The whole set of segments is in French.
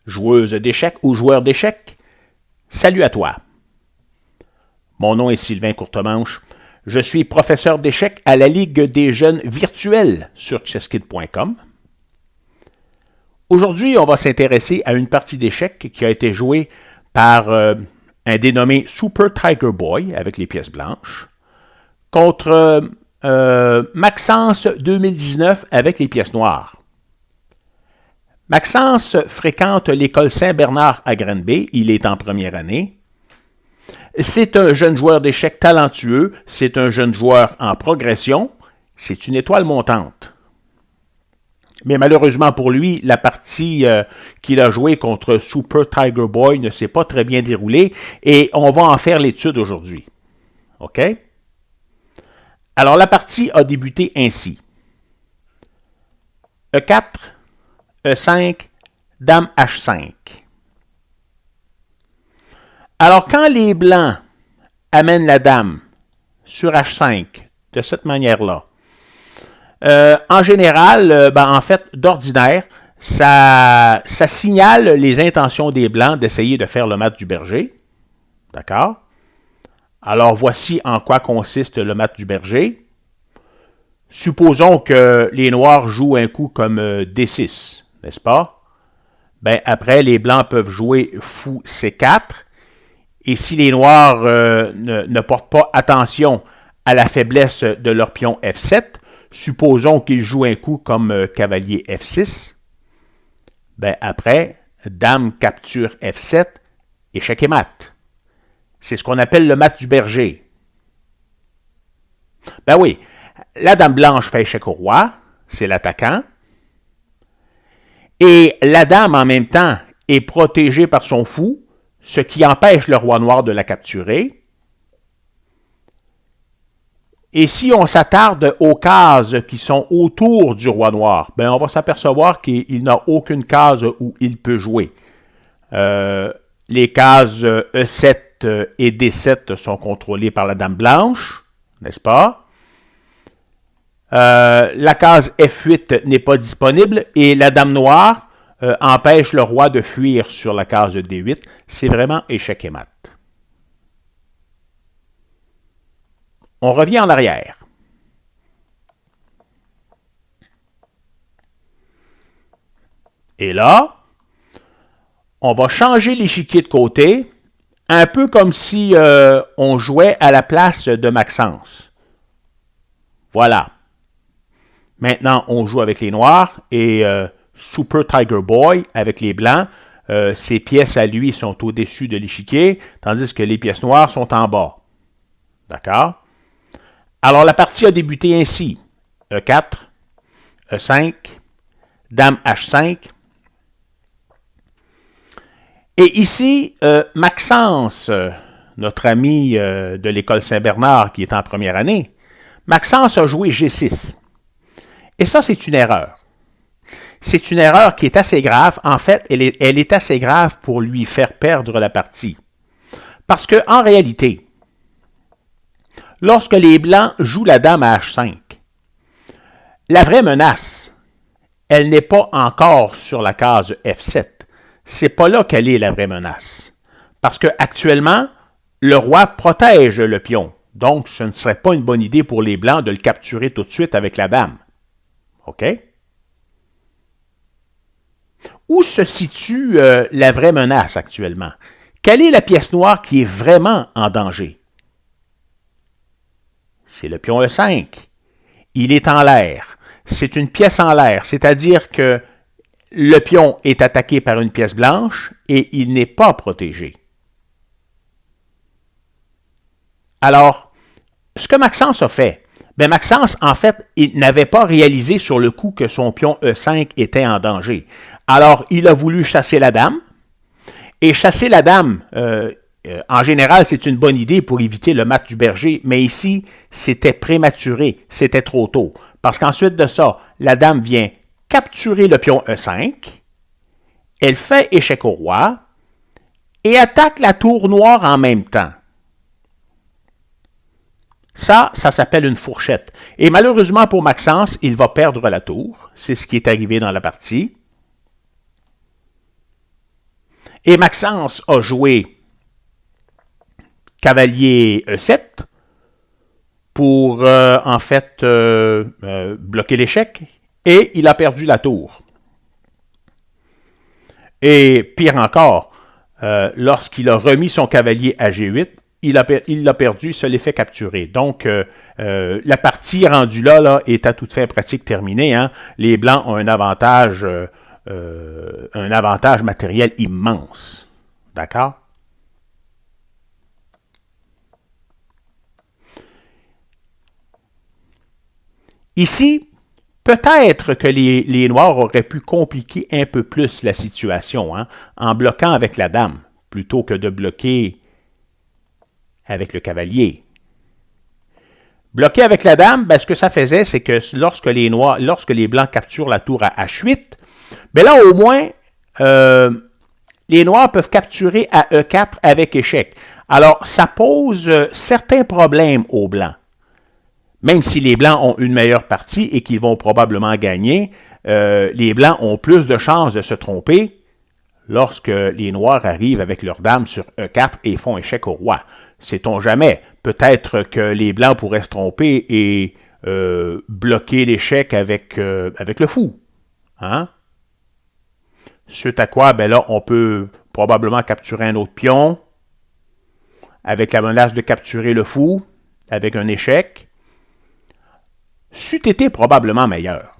joueuse d'échecs ou joueur d'échecs, salut à toi. Mon nom est Sylvain Courtemanche. Je suis professeur d'échecs à la Ligue des jeunes virtuels sur chesskid.com. Aujourd'hui, on va s'intéresser à une partie d'échecs qui a été jouée par un dénommé Super Tiger Boy avec les pièces blanches contre Maxence 2019 avec les pièces noires. Maxence fréquente l'école Saint-Bernard à Granby. Il est en première année. C'est un jeune joueur d'échecs talentueux. C'est un jeune joueur en progression. C'est une étoile montante. Mais malheureusement pour lui, la partie qu'il a jouée contre Super Tiger Boy ne s'est pas très bien déroulée et on va en faire l'étude aujourd'hui. OK? Alors, la partie a débuté ainsi. E4, E5, Dame H5. Alors, quand les Blancs amènent la Dame sur H5 de cette manière-là, en général, en fait, d'ordinaire, ça signale les intentions des Blancs d'essayer de faire le mat du berger. D'accord? Alors, voici en quoi consiste le mat du berger. Supposons que les Noirs jouent un coup comme D6, n'est-ce pas? Ben, après, les Blancs peuvent jouer fou C4. Et si les Noirs ne portent pas attention à la faiblesse de leur pion F7, supposons qu'ils jouent un coup comme cavalier F6. Ben, après, Dame capture F7, échec et mat. C'est ce qu'on appelle le mat du berger. Ben oui, la Dame blanche fait échec au roi, c'est l'attaquant. Et la Dame, en même temps, est protégée par son fou, ce qui empêche le roi noir de la capturer. Et si on s'attarde aux cases qui sont autour du roi noir, ben on va s'apercevoir qu'il n'a aucune case où il peut jouer. Les cases E7 et D7 sont contrôlées par la Dame blanche, n'est-ce pas? La case F8 n'est pas disponible et la Dame noire empêche le roi de fuir sur la case D8. C'est vraiment échec et mat. On revient en arrière. Et là, on va changer l'échiquier de côté, un peu comme si on jouait à la place de Maxence. Voilà. Maintenant, on joue avec les Noirs et Super Tiger Boy avec les Blancs. Ses pièces à lui sont au-dessus de l'échiquier, tandis que les pièces noires sont en bas. D'accord? Alors, la partie a débuté ainsi. E4, E5, Dame H5. Et ici, Maxence, notre ami de l'école Saint-Bernard qui est en première année, Maxence a joué G6. Et ça, c'est une erreur. C'est une erreur qui est assez grave. En fait, elle est assez grave pour lui faire perdre la partie. Parce qu'en réalité, lorsque les Blancs jouent la Dame à H5, la vraie menace, elle n'est pas encore sur la case F7. C'est pas là qu'elle est la vraie menace. Parce qu'actuellement, le roi protège le pion. Donc, ce ne serait pas une bonne idée pour les Blancs de le capturer tout de suite avec la Dame. OK? Où se situe la vraie menace actuellement? Quelle est la pièce noire qui est vraiment en danger? C'est le pion E5. Il est en l'air. C'est une pièce en l'air, c'est-à-dire que le pion est attaqué par une pièce blanche et il n'est pas protégé. Alors, ce que Maxence a fait, bien Maxence, en fait, il n'avait pas réalisé sur le coup que son pion E5 était en danger. Alors, il a voulu chasser la Dame. Et chasser la Dame, en général, c'est une bonne idée pour éviter le mat du berger. Mais ici, c'était prématuré, c'était trop tôt. Parce qu'ensuite de ça, la Dame vient capturer le pion E5. Elle fait échec au roi et attaque la tour noire en même temps. Ça s'appelle une fourchette. Et malheureusement pour Maxence, il va perdre la tour. C'est ce qui est arrivé dans la partie. Et Maxence a joué cavalier E7 pour, en fait, bloquer l'échec. Et il a perdu la tour. Et pire encore, lorsqu'il a remis son cavalier à G8, il l'a perdu, il se l'est fait capturer. Donc, la partie rendue là est à toute fin pratique terminée. Hein. Les Blancs ont un avantage matériel immense. D'accord? Ici, peut-être que les Noirs auraient pu compliquer un peu plus la situation, hein, en bloquant avec la dame, plutôt que de bloquer avec le cavalier. Bloquer avec la dame, ben, ce que ça faisait, c'est que lorsque les Blancs capturent la tour à H8, ben là, au moins, les Noirs peuvent capturer à E4 avec échec. Alors, ça pose certains problèmes aux Blancs. Même si les Blancs ont une meilleure partie et qu'ils vont probablement gagner, les Blancs ont plus de chances de se tromper lorsque les Noirs arrivent avec leur dame sur E4 et font échec au roi. Sait-on jamais? Peut-être que les Blancs pourraient se tromper et bloquer l'échec avec le fou. Hein? Suite à quoi, ben là, on peut probablement capturer un autre pion avec la menace de capturer le fou avec un échec. C'eût été probablement meilleur.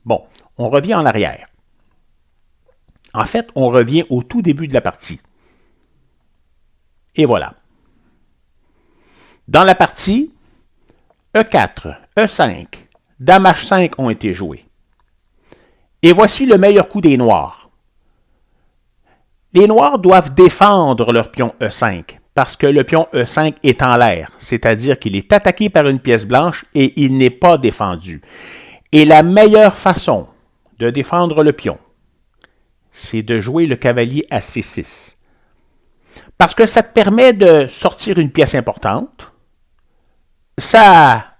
Bon, on revient en arrière. En fait, on revient au tout début de la partie. Et voilà. Dans la partie, E4, E5, Dame H5 ont été joués. Et voici le meilleur coup des Noirs. Les Noirs doivent défendre leur pion E5. Parce que le pion E5 est en l'air, c'est-à-dire qu'il est attaqué par une pièce blanche et il n'est pas défendu. Et la meilleure façon de défendre le pion, c'est de jouer le cavalier à C6. Parce que ça te permet de sortir une pièce importante, ça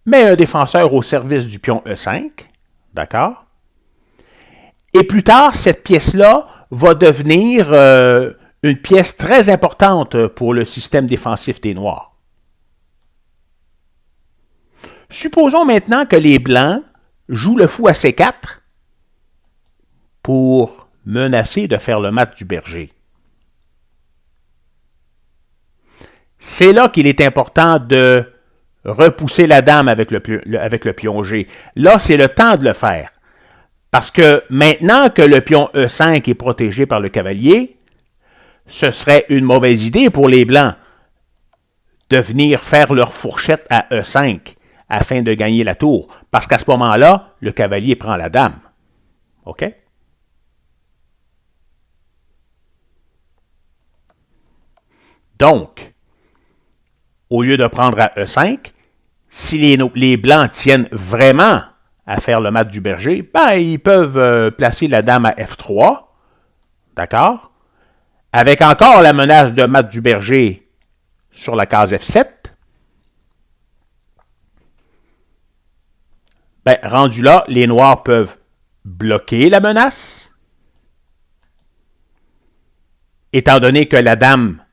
met un défenseur au service du pion E5, d'accord? Et plus tard, cette pièce-là va devenir une pièce très importante pour le système défensif des Noirs. Supposons maintenant que les Blancs jouent le fou à C4 pour menacer de faire le mat du berger. C'est là qu'il est important de repousser la dame avec le pion G. Là, c'est le temps de le faire. Parce que maintenant que le pion E5 est protégé par le cavalier, ce serait une mauvaise idée pour les Blancs de venir faire leur fourchette à E5 afin de gagner la tour. Parce qu'à ce moment-là, le cavalier prend la dame. OK? Donc, au lieu de prendre à E5, si les Blancs tiennent vraiment à faire le mat du berger, ben, ils peuvent placer la dame à F3. D'accord? Avec encore la menace de mat du berger sur la case F7, ben, rendu là, les Noirs peuvent bloquer la menace, étant donné que la dame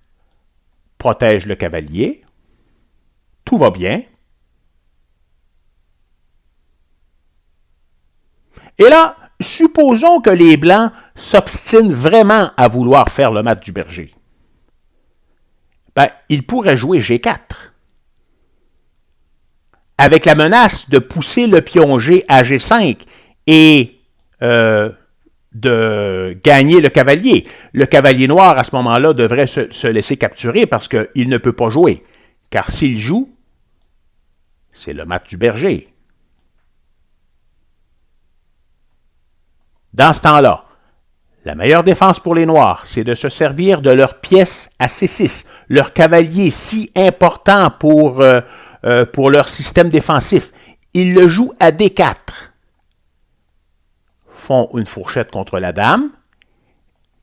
protège le cavalier. Tout va bien. Et là, supposons que les Blancs s'obstinent vraiment à vouloir faire le mat du berger. Ben, ils pourraient jouer G4. Avec la menace de pousser le pion G à G5 et de gagner le cavalier. Le cavalier noir, à ce moment-là, devrait se laisser capturer parce qu'il ne peut pas jouer. Car s'il joue, c'est le mat du berger. Dans ce temps-là, la meilleure défense pour les Noirs, c'est de se servir de leur pièce à C6, leur cavalier si important pour leur système défensif. Ils le jouent à D4. Font une fourchette contre la dame.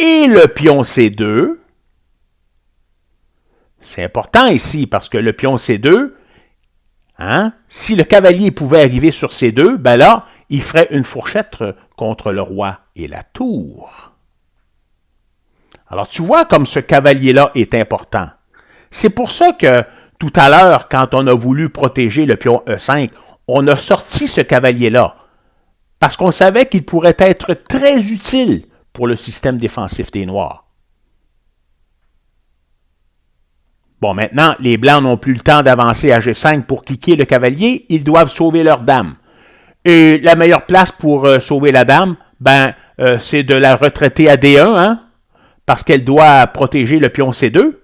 Et le pion C2. C'est important ici parce que le pion C2, hein, si le cavalier pouvait arriver sur C2, ben là, il ferait une fourchette contre le roi et la tour. Alors, tu vois comme ce cavalier-là est important. C'est pour ça que, tout à l'heure, quand on a voulu protéger le pion E5, on a sorti ce cavalier-là, parce qu'on savait qu'il pourrait être très utile pour le système défensif des Noirs. Bon, maintenant, les Blancs n'ont plus le temps d'avancer à G5 pour cliquer le cavalier, ils doivent sauver leur dame. Et la meilleure place pour sauver la dame, c'est de la retraiter à D1, hein, parce qu'elle doit protéger le pion C2.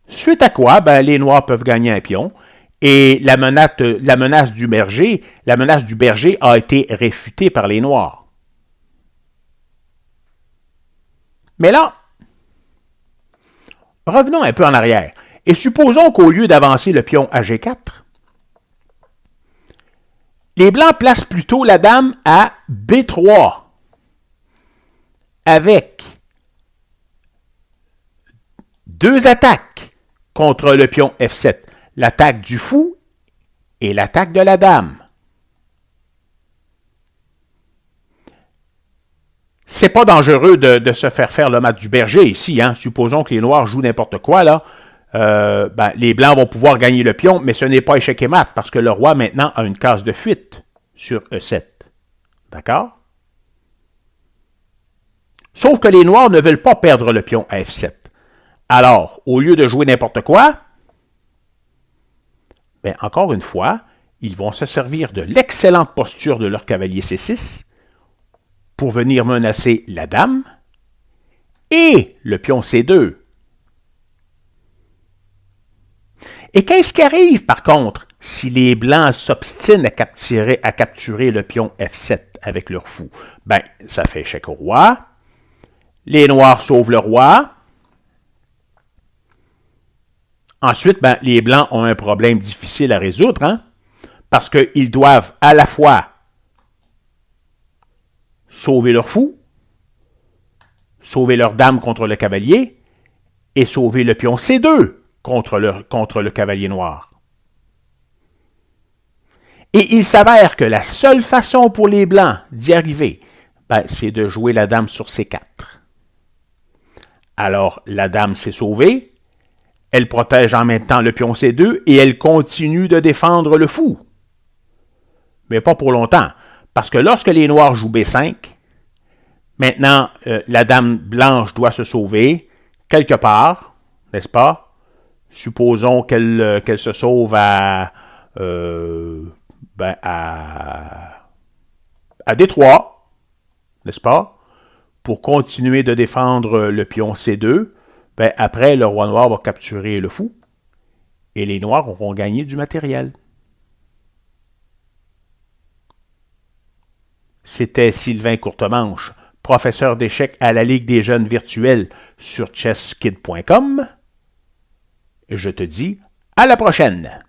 Suite à quoi, les Noirs peuvent gagner un pion, et la menace du berger a été réfutée par les Noirs. Mais là, revenons un peu en arrière, et supposons qu'au lieu d'avancer le pion à G4, les Blancs placent plutôt la dame à B3, avec deux attaques contre le pion F7, l'attaque du fou et l'attaque de la dame. C'est pas dangereux de se faire le mat du berger ici, hein. Supposons que les Noirs jouent n'importe quoi, là. Les Blancs vont pouvoir gagner le pion, mais ce n'est pas échec et mat, parce que le roi, maintenant, a une case de fuite sur E7. D'accord? Sauf que les Noirs ne veulent pas perdre le pion à F7. Alors, au lieu de jouer n'importe quoi, encore une fois, ils vont se servir de l'excellente posture de leur cavalier C6 pour venir menacer la dame et le pion C2. Et qu'est-ce qui arrive, par contre, si les Blancs s'obstinent à capturer le pion F7 avec leur fou? Ça fait échec au roi. Les Noirs sauvent le roi. Ensuite, les Blancs ont un problème difficile à résoudre, hein, parce qu'ils doivent à la fois sauver leur fou, sauver leur dame contre le cavalier, et sauver le pion C2 contre le cavalier noir. Et il s'avère que la seule façon pour les Blancs d'y arriver, c'est de jouer la dame sur C4. Alors, la dame s'est sauvée, elle protège en même temps le pion C2 et elle continue de défendre le fou. Mais pas pour longtemps, parce que lorsque les Noirs jouent B5, maintenant, la dame blanche doit se sauver quelque part, n'est-ce pas? Supposons qu'elle se sauve à D3, n'est-ce pas? Pour continuer de défendre le pion C2, après, le roi noir va capturer le fou et les Noirs auront gagné du matériel. C'était Sylvain Courtemanche, professeur d'échecs à la Ligue des jeunes virtuels sur chesskid.com. Je te dis à la prochaine!